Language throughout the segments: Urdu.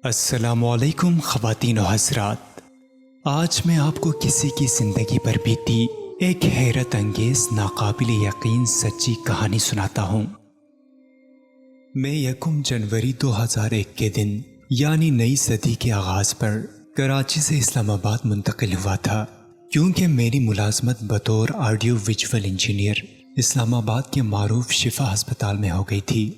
السلام علیکم خواتین و حضرات، آج میں آپ کو کسی کی زندگی پر بیتی ایک حیرت انگیز ناقابل یقین سچی کہانی سناتا ہوں۔ میں 1 جنوری 2001 کے دن یعنی نئی صدی کے آغاز پر کراچی سے اسلام آباد منتقل ہوا تھا، کیونکہ میری ملازمت بطور آڈیو ویژول انجینئر اسلام آباد کے معروف شفا ہسپتال میں ہو گئی تھی۔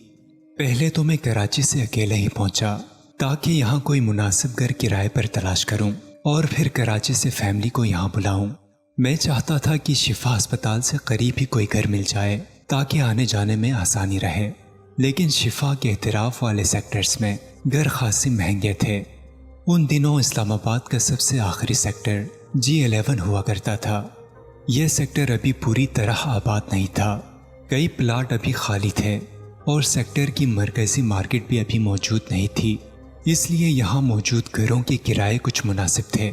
پہلے تو میں کراچی سے اکیلے ہی پہنچا تاکہ یہاں کوئی مناسب گھر کرائے پر تلاش کروں اور پھر کراچی سے فیملی کو یہاں بلاؤں۔ میں چاہتا تھا کہ شفا ہسپتال سے قریب ہی کوئی گھر مل جائے تاکہ آنے جانے میں آسانی رہے، لیکن شفا کے اعتراف والے سیکٹرز میں گھر خاصی مہنگے تھے۔ ان دنوں اسلام آباد کا سب سے آخری سیکٹر G11 ہوا کرتا تھا۔ یہ سیکٹر ابھی پوری طرح آباد نہیں تھا، کئی پلاٹ ابھی خالی تھے اور سیکٹر کی مرکزی مارکیٹ بھی ابھی موجود نہیں تھی، اس لیے یہاں موجود گھروں کے کرائے کچھ مناسب تھے۔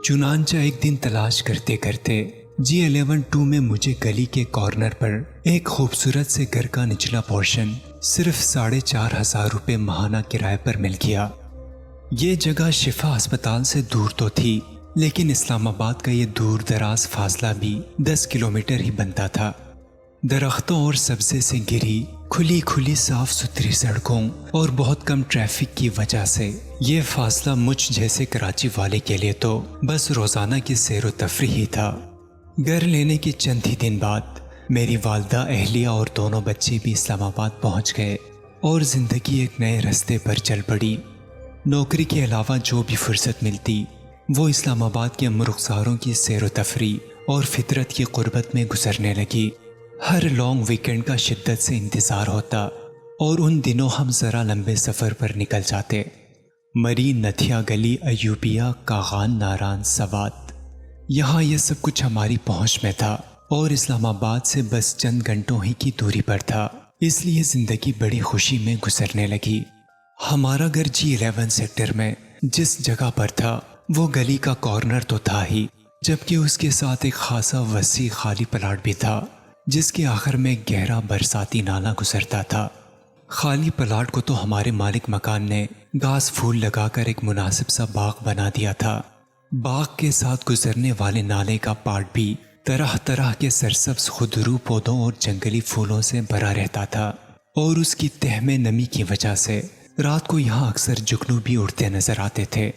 چنانچہ ایک دن تلاش کرتے کرتے G11-2 میں مجھے گلی کے کارنر پر ایک خوبصورت سے گھر کا نچلا پورشن صرف 4,500 روپے ماہانہ کرائے پر مل گیا۔ یہ جگہ شفا ہسپتال سے دور تو تھی، لیکن اسلام آباد کا یہ دور دراز فاصلہ بھی 10 کلومیٹر ہی بنتا تھا۔ درختوں اور سبزے سے گھری کھلی صاف ستھری سڑکوں اور بہت کم ٹریفک کی وجہ سے یہ فاصلہ مجھ جیسے کراچی والے کے لیے تو بس روزانہ کی سیر و تفریح ہی تھا۔ گھر لینے کے چند ہی دن بعد میری والدہ، اہلیہ اور دونوں بچے بھی اسلام آباد پہنچ گئے اور زندگی ایک نئے راستے پر چل پڑی۔ نوکری کے علاوہ جو بھی فرصت ملتی وہ اسلام آباد کے مرغزاروں کی سیر و تفریح اور فطرت کی قربت میں گزرنے لگی۔ ہر لانگ ویکنڈ کا شدت سے انتظار ہوتا اور ان دنوں ہم ذرا لمبے سفر پر نکل جاتے۔ مری، نتھیا گلی، ایوبیہ، کاغان، ناران، سوات، یہاں یہ سب کچھ ہماری پہنچ میں تھا اور اسلام آباد سے بس چند گھنٹوں ہی کی دوری پر تھا، اس لیے زندگی بڑی خوشی میں گزرنے لگی۔ ہمارا گھر G11 سیکٹر میں جس جگہ پر تھا وہ گلی کا کارنر تو تھا ہی، جبکہ اس کے ساتھ ایک خاصا وسیع خالی پلاٹ بھی تھا جس کے آخر میں ایک گہرا برساتی نالہ گزرتا تھا۔ خالی پلاٹ کو تو ہمارے مالک مکان نے گھاس پھول لگا کر ایک مناسب سا باغ بنا دیا تھا۔ باغ کے ساتھ گزرنے والے نالے کا پارٹ بھی طرح طرح کے سرسبز خودرو پودوں اور جنگلی پھولوں سے بھرا رہتا تھا، اور اس کی تہ میں نمی کی وجہ سے رات کو یہاں اکثر جگنو بھی اڑتے نظر آتے تھے۔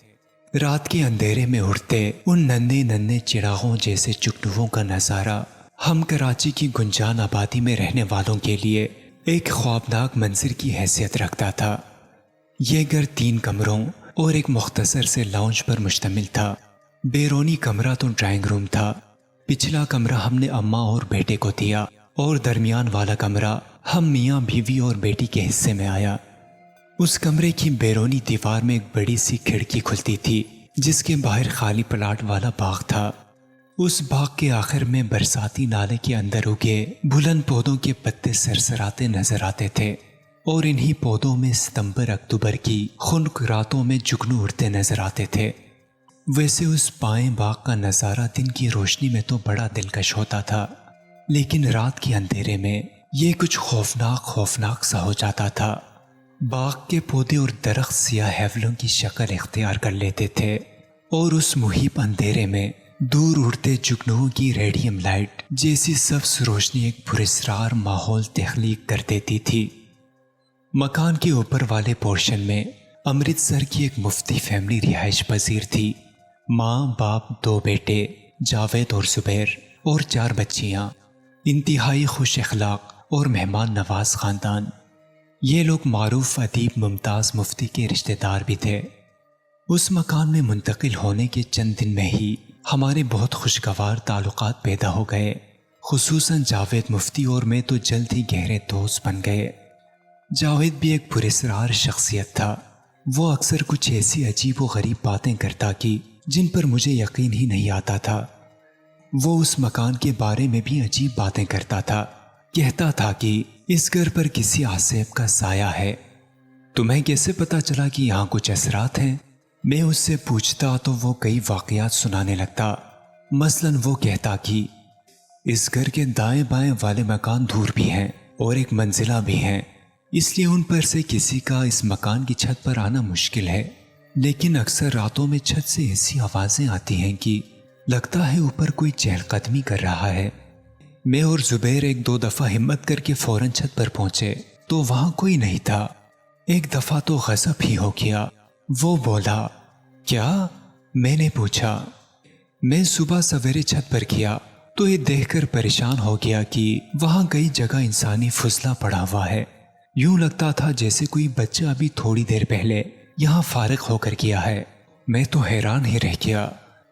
رات کے اندھیرے میں اڑتے ان ننھے چراغوں جیسے جگنوؤں کا نظارہ ہم کراچی کی گنجان آبادی میں رہنے والوں کے لیے ایک خوابناک منظر کی حیثیت رکھتا تھا۔ یہ گھر 3 کمروں اور ایک مختصر سے لاؤنج پر مشتمل تھا۔ بیرونی کمرہ تو ڈرائنگ روم تھا، پچھلا کمرہ ہم نے اماں اور بیٹے کو دیا اور درمیان والا کمرہ ہم میاں بیوی اور بیٹی کے حصے میں آیا۔ اس کمرے کی بیرونی دیوار میں ایک بڑی سی کھڑکی کھلتی تھی جس کے باہر خالی پلاٹ والا باغ تھا۔ اس باغ کے آخر میں برساتی نالے کے اندر اگے بلند پودوں کے پتے سرسراتے نظر آتے تھے، اور انہی پودوں میں ستمبر اکتوبر کی خنک راتوں میں جگنو اڑتے نظر آتے تھے۔ ویسے اس بائیں باغ کا نظارہ دن کی روشنی میں تو بڑا دلکش ہوتا تھا، لیکن رات کے اندھیرے میں یہ کچھ خوفناک سا ہو جاتا تھا۔ باغ کے پودے اور درخت سیاہ ہیولوں کی شکل اختیار کر لیتے تھے، اور اس محیط اندھیرے میں دور اڑتے جگنوؤں کی ریڈیم لائٹ جیسی سبز روشنی ایک پراسرار ماحول تخلیق کر دیتی تھی۔ مکان کے اوپر والے پورشن میں امرتسر کی ایک مفتی فیملی رہائش پذیر تھی۔ ماں، باپ، 2 بیٹے جاوید اور زبیر اور 4 بچیاں، انتہائی خوش اخلاق اور مہمان نواز خاندان۔ یہ لوگ معروف ادیب ممتاز مفتی کے رشتہ دار بھی تھے۔ اس مکان میں منتقل ہونے کے چند دن میں ہی ہمارے بہت خوشگوار تعلقات پیدا ہو گئے، خصوصاً جاوید مفتی اور میں تو جلد ہی گہرے دوست بن گئے۔ جاوید بھی ایک پراسرار شخصیت تھا، وہ اکثر کچھ ایسی عجیب و غریب باتیں کرتا کہ جن پر مجھے یقین ہی نہیں آتا تھا۔ وہ اس مکان کے بارے میں بھی عجیب باتیں کرتا تھا، کہتا تھا کہ اس گھر پر کسی عازب کا سایہ ہے۔ تمہیں کیسے پتا چلا کہ یہاں کچھ اثرات ہیں؟ میں اس سے پوچھتا تو وہ کئی واقعات سنانے لگتا۔ مثلاً وہ کہتا کہ اس گھر کے دائیں بائیں والے مکان دور بھی ہیں اور ایک منزلہ بھی ہیں، اس لیے ان پر سے کسی کا اس مکان کی چھت پر آنا مشکل ہے۔ لیکن اکثر راتوں میں چھت سے ایسی آوازیں آتی ہیں کہ لگتا ہے اوپر کوئی چہل قدمی کر رہا ہے۔ میں اور زبیر ایک دو دفعہ ہمت کر کے فوراً چھت پر پہنچے تو وہاں کوئی نہیں تھا۔ ایک دفعہ تو غضب ہی ہو گیا۔ وہ بولا، کیا؟ میں نے پوچھا۔ میں صبح سویرے چھت پر گیا تو یہ دیکھ کر پریشان ہو گیا کہ وہاں کئی جگہ انسانی فضلہ پڑا ہوا ہے۔ یوں لگتا تھا جیسے کوئی بچہ ابھی تھوڑی دیر پہلے یہاں فارغ ہو کر گیا ہے۔ میں تو حیران ہی رہ گیا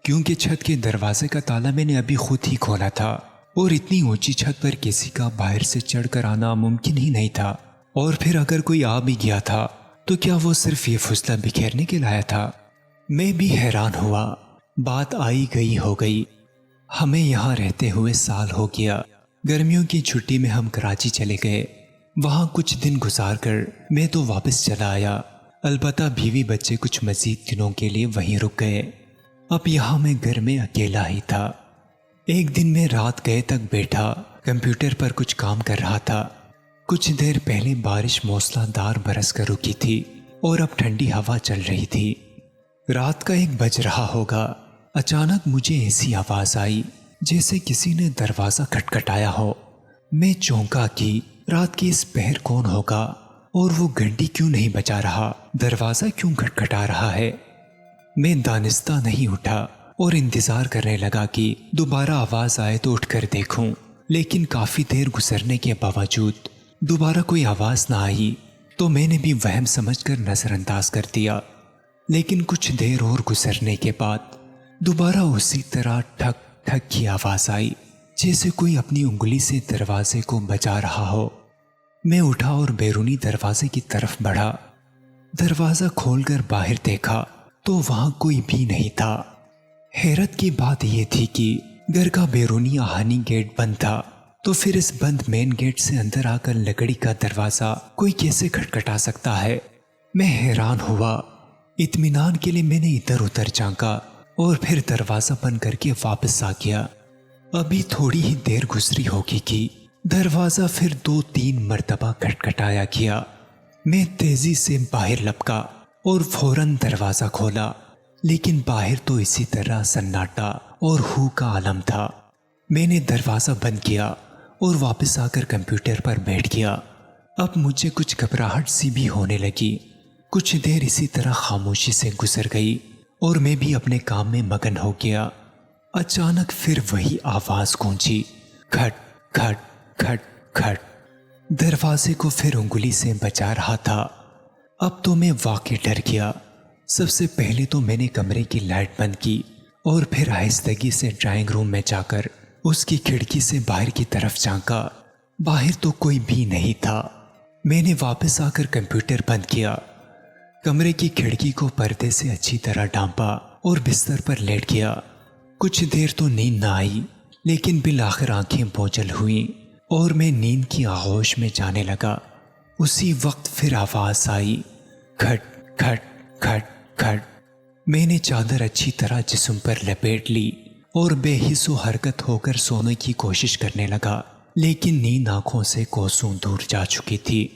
کیونکہ چھت کے دروازے کا تالا میں نے ابھی خود ہی کھولا تھا اور اتنی اونچی چھت پر کسی کا باہر سے چڑھ کر آنا ممکن ہی نہیں تھا۔ اور پھر اگر کوئی آ بھی گیا تھا تو کیا وہ صرف یہ فضلہ بکھیرنے کے لایا تھا؟ میں بھی حیران ہوا۔ بات آئی گئی ہو گئی۔ ہمیں یہاں رہتے ہوئے سال ہو گیا۔ گرمیوں کی چھٹی میں ہم کراچی چلے گئے۔ وہاں کچھ دن گزار کر میں تو واپس چلا آیا۔ البتہ بیوی بچے کچھ مزید دنوں کے لیے وہیں رک گئے۔ اب یہاں میں گھر میں اکیلا ہی تھا۔ ایک دن میں رات گئے تک بیٹھا کمپیوٹر پر کچھ کام کر رہا تھا۔ کچھ دیر پہلے بارش موسلا دار برس کر رکی تھی اور اب ٹھنڈی ہوا چل رہی تھی۔ رات کا 1 بج رہا ہوگا۔ اچانک مجھے ایسی آواز آئی جیسے کسی نے دروازہ کھٹکھٹایا ہو۔ میں چونکا کہ رات کی اس پہر کون ہوگا اور وہ گھنٹی کیوں نہیں بجا رہا، دروازہ کیوں کھٹکھٹا رہا ہے۔ میں دانستہ نہیں اٹھا اور انتظار کرنے لگا کہ دوبارہ آواز آئے تو اٹھ کر دیکھوں، لیکن کافی دیر گزرنے کے باوجود دوبارہ کوئی آواز نہ آئی تو میں نے بھی وہم سمجھ کر نظر انداز کر دیا۔ لیکن کچھ دیر اور گزرنے کے بعد دوبارہ اسی طرح ٹھک ٹھک کی آواز آئی جیسے کوئی اپنی انگلی سے دروازے کو بجا رہا ہو۔ میں اٹھا اور بیرونی دروازے کی طرف بڑھا۔ دروازہ کھول کر باہر دیکھا تو وہاں کوئی بھی نہیں تھا۔ حیرت کی بات یہ تھی کہ گھر کا بیرونی آہنی گیٹ بند تھا، تو پھر اس بند مین گیٹ سے اندر آ کر لکڑی کا دروازہ کوئی کیسے کھٹکھٹا سکتا ہے؟ میں حیران ہوا۔ اطمینان کے لیے میں نے ادھر ادھر جھانکا اور پھر دروازہ بند کر کے واپس آ گیا۔ ابھی تھوڑی ہی دیر گزری ہوگی کہ دروازہ پھر 2-3 مرتبہ کھٹکھٹایا گیا۔ میں تیزی سے باہر لپکا اور فوراً دروازہ کھولا، لیکن باہر تو اسی طرح سناٹا اور ہو کا عالم تھا۔ میں نے دروازہ بند کیا اور واپس آ کر کمپیوٹر پر بیٹھ گیا۔ اب مجھے کچھ گھبراہٹ سی بھی ہونے لگی۔ کچھ دیر اسی طرح خاموشی سے گزر گئی اور میں بھی اپنے کام میں مگن ہو گیا۔ اچانک پھر وہی آواز گونجی، کھٹ کھٹ کھٹ کھٹ۔ دروازے کو پھر انگلی سے بجا رہا تھا۔ اب تو میں واقعی ڈر گیا۔ سب سے پہلے تو میں نے کمرے کی لائٹ بند کی اور پھر آہستگی سے ڈرائنگ روم میں جا کر اس کی کھڑکی سے باہر کی طرف جھانکا۔ باہر تو کوئی بھی نہیں تھا۔ میں نے واپس آ کر کمپیوٹر بند کیا، کمرے کی کھڑکی کو پردے سے اچھی طرح ڈھانپا اور بستر پر لیٹ گیا۔ کچھ دیر تو نیند نہ آئی، لیکن بالآخر آنکھیں بوجھل ہوئیں اور میں نیند کی آغوش میں جانے لگا۔ اسی وقت پھر آواز آئی، کھٹ کھٹ کھٹ کھٹ۔ میں نے چادر اچھی طرح جسم پر لپیٹ لی اور بے حس و حرکت ہو کر سونے کی کوشش کرنے لگا، لیکن نیند آنکھوں سے کوسوں دور جا چکی تھی۔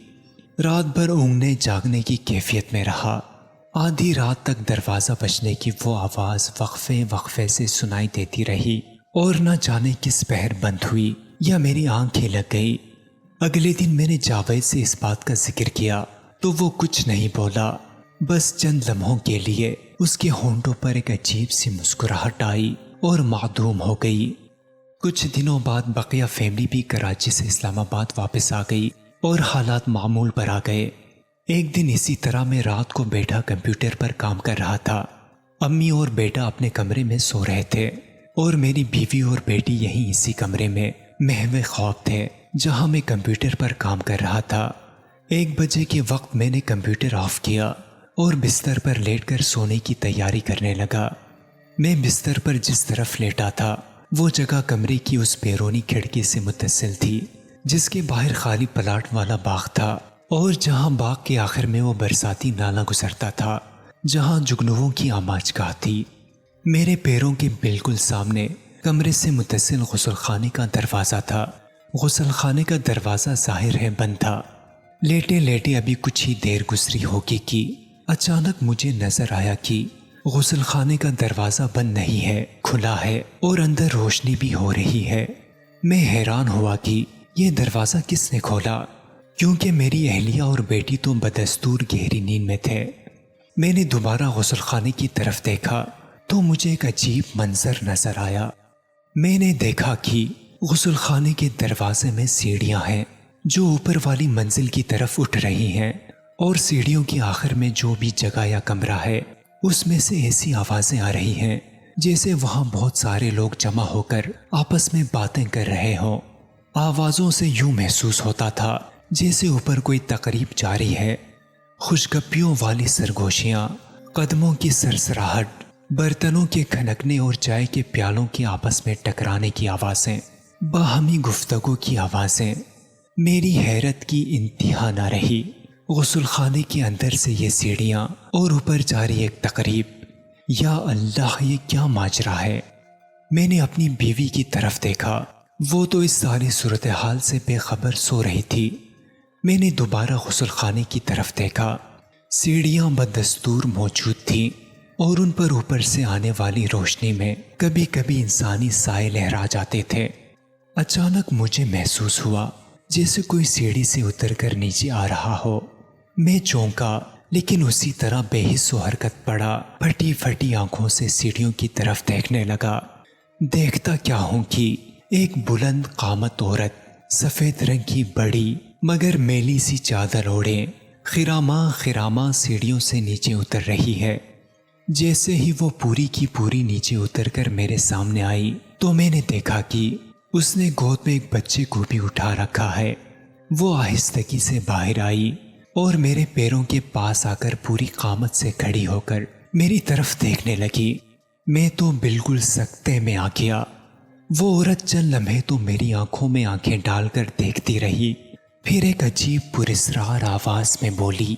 رات بھر اونگنے جاگنے کی کیفیت میں رہا۔ آدھی رات تک دروازہ بجنے کی وہ آواز وقفے وقفے سے سنائی دیتی رہی اور نہ جانے کس پہر بند ہوئی یا میری آنکھیں لگ گئی۔ اگلے دن میں نے جاوید سے اس بات کا ذکر کیا تو وہ کچھ نہیں بولا، بس چند لمحوں کے لیے اس کے ہونٹوں پر ایک عجیب سی مسکراہٹ آئی اور معدوم ہو گئی۔ کچھ دنوں بعد بقیہ فیملی بھی کراچی سے اسلام آباد واپس آ گئی اور حالات معمول پر آ گئے۔ ایک دن اسی طرح میں رات کو بیٹھا کمپیوٹر پر کام کر رہا تھا۔ امی اور بیٹا اپنے کمرے میں سو رہے تھے اور میری بیوی اور بیٹی یہیں اسی کمرے میں محو خواب تھے جہاں میں کمپیوٹر پر کام کر رہا تھا۔ 1 بجے کے وقت میں نے کمپیوٹر آف کیا اور بستر پر لیٹ کر سونے کی تیاری کرنے لگا۔ میں بستر پر جس طرف لیٹا تھا وہ جگہ کمرے کی اس بیرونی کھڑکی سے متصل تھی جس کے باہر خالی پلاٹ والا باغ تھا اور جہاں باغ کے آخر میں وہ برساتی نالا گزرتا تھا جہاں جگنوؤں کی آماج گاہ تھی۔ میرے پیروں کے بالکل سامنے کمرے سے متصل غسل خانے کا دروازہ تھا۔ غسل خانے کا دروازہ ظاہر ہے بند تھا۔ لیٹے لیٹے ابھی کچھ ہی دیر گزری ہوگی کہ اچانک مجھے نظر آیا کہ غسل خانے کا دروازہ بند نہیں ہے، کھلا ہے اور اندر روشنی بھی ہو رہی ہے۔ میں حیران ہوا کہ یہ دروازہ کس نے کھولا، کیونکہ میری اہلیہ اور بیٹی تو بدستور گہری نیند میں تھے۔ میں نے دوبارہ غسل خانے کی طرف دیکھا تو مجھے ایک عجیب منظر نظر آیا۔ میں نے دیکھا کہ غسل خانے کے دروازے میں سیڑھیاں ہیں جو اوپر والی منزل کی طرف اٹھ رہی ہیں، اور سیڑھیوں کے آخر میں جو بھی جگہ یا کمرہ ہے اس میں سے ایسی آوازیں آ رہی ہیں جیسے وہاں بہت سارے لوگ جمع ہو کر آپس میں باتیں کر رہے ہوں۔ آوازوں سے یوں محسوس ہوتا تھا جیسے اوپر کوئی تقریب جاری ہے۔ خوشگپیوں والی سرگوشیاں، قدموں کی سرسراہٹ، برتنوں کے کھنکنے اور چائے کے پیالوں کی آپس میں ٹکرانے کی آوازیں، باہمی گفتگو کی آوازیں۔ میری حیرت کی انتہا نہ رہی۔ غسل خانے کے اندر سے یہ سیڑھیاں اور اوپر جاری ایک تقریب، یا اللہ یہ کیا ماجرا ہے؟ میں نے اپنی بیوی کی طرف دیکھا، وہ تو اس ساری صورتحال سے بے خبر سو رہی تھی۔ میں نے دوبارہ غسل خانے کی طرف دیکھا، سیڑھیاں بدستور موجود تھیں اور ان پر اوپر سے آنے والی روشنی میں کبھی کبھی انسانی سائے لہرا جاتے تھے۔ اچانک مجھے محسوس ہوا جیسے کوئی سیڑھی سے اتر کر نیچے آ رہا ہو۔ میں چونکا، لیکن اسی طرح بے حس و حرکت پڑا، پھٹی پھٹی آنکھوں سے سیڑھیوں کی طرف دیکھنے لگا۔ دیکھتا کیا ہوں کہ ایک بلند قامت عورت، سفید رنگ کی بڑی مگر میلی سی چادر اوڑھے، خراما خراما سیڑھیوں سے نیچے اتر رہی ہے۔ جیسے ہی وہ پوری کی پوری نیچے اتر کر میرے سامنے آئی تو میں نے دیکھا کہ اس نے گود میں ایک بچے کو بھی اٹھا رکھا ہے۔ وہ آہستگی سے باہر آئی اور میرے پیروں کے پاس آ کر پوری قامت سے کھڑی ہو کر میری طرف دیکھنے لگی۔ میں تو بالکل سکتے میں آ گیا۔ وہ عورت چند لمحے تو میری آنکھوں میں آنکھیں ڈال کر دیکھتی رہی، پھر ایک عجیب پراسرار آواز میں بولی،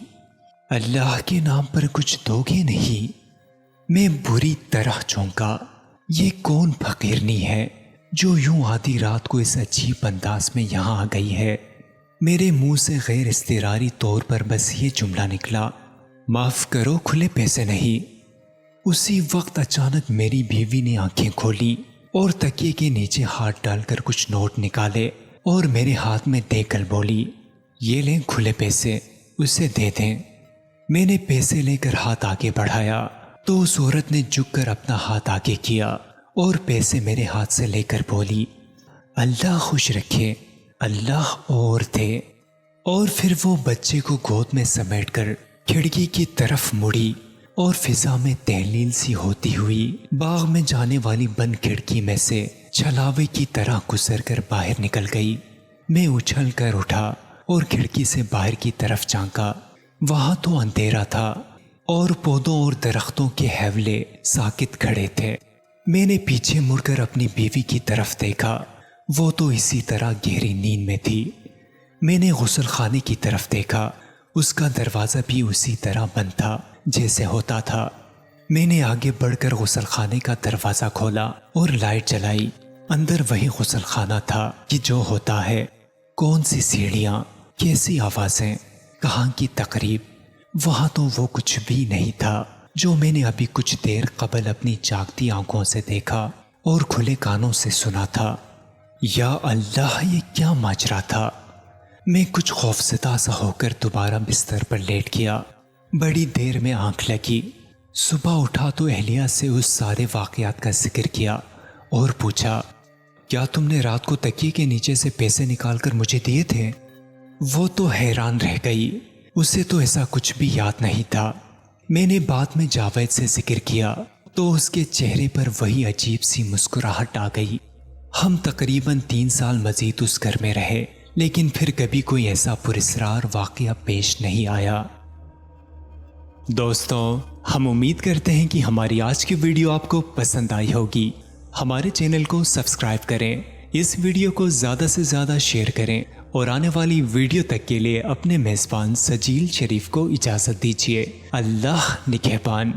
اللہ کے نام پر کچھ دو گے نہیں؟ میں بری طرح چونکا۔ یہ کون فقیرنی ہے جو یوں آدھی رات کو اس عجیب انداز میں یہاں آ گئی ہے؟ میرے منہ سے غیر اضطراری طور پر بس یہ جملہ نکلا، معاف کرو، کھلے پیسے نہیں۔ اسی وقت اچانک میری بیوی نے آنکھیں کھولی اور تکیے کے نیچے ہاتھ ڈال کر کچھ نوٹ نکالے اور میرے ہاتھ میں دے کر بولی، یہ لیں کھلے پیسے، اسے دے دیں۔ میں نے پیسے لے کر ہاتھ آگے بڑھایا تو اس عورت نے جھک کر اپنا ہاتھ آگے کیا اور پیسے میرے ہاتھ سے لے کر بولی، اللہ خوش رکھے، اللہ اور دے۔ اور پھر وہ بچے کو گود میں سمیٹ کر کھڑکی کی طرف مڑی اور فضا میں تحلیل سی ہوتی ہوئی باغ میں جانے والی بند کھڑکی میں سے چھلاوے کی طرح گزر کر باہر نکل گئی۔ میں اچھل کر اٹھا اور کھڑکی سے باہر کی طرف جھانکا۔ وہاں تو اندھیرا تھا اور پودوں اور درختوں کے حوالے ساکت کھڑے تھے۔ میں نے پیچھے مڑ کر اپنی بیوی کی طرف دیکھا، وہ تو اسی طرح گہری نیند میں تھی۔ میں نے غسل خانے کی طرف دیکھا، اس کا دروازہ بھی اسی طرح بند تھا جیسے ہوتا تھا۔ میں نے آگے بڑھ کر غسل خانے کا دروازہ کھولا اور لائٹ جلائی۔ اندر وہی غسل خانہ تھا کہ جو ہوتا ہے، کون سی سیڑھیاں، کیسی آوازیں، کہاں کی تقریب۔ وہاں تو وہ کچھ بھی نہیں تھا جو میں نے ابھی کچھ دیر قبل اپنی جاگتی آنکھوں سے دیکھا اور کھلے کانوں سے سنا تھا۔ یا اللہ، یہ کیا ماجرا تھا؟ میں کچھ خوفزدہ سا ہو کر دوبارہ بستر پر لیٹ گیا۔ بڑی دیر میں آنکھ لگی۔ صبح اٹھا تو اہلیہ سے اس سارے واقعات کا ذکر کیا اور پوچھا، کیا تم نے رات کو تکیے کے نیچے سے پیسے نکال کر مجھے دیے تھے؟ وہ تو حیران رہ گئی، اسے تو ایسا کچھ بھی یاد نہیں تھا۔ میں نے بعد میں جاوید سے ذکر کیا تو اس کے چہرے پر وہی عجیب سی مسکراہٹ آ گئی۔ ہم تقریباً 3 سال مزید اس گھر میں رہے، لیکن پھر کبھی کوئی ایسا پراسرار واقعہ پیش نہیں آیا۔ دوستوں، ہم امید کرتے ہیں کہ ہماری آج کی ویڈیو آپ کو پسند آئی ہوگی۔ ہمارے چینل کو سبسکرائب کریں، اس ویڈیو کو زیادہ سے زیادہ شیئر کریں اور آنے والی ویڈیو تک کے لیے اپنے میزبان سجیل شریف کو اجازت دیجیے۔ اللہ نگہبان۔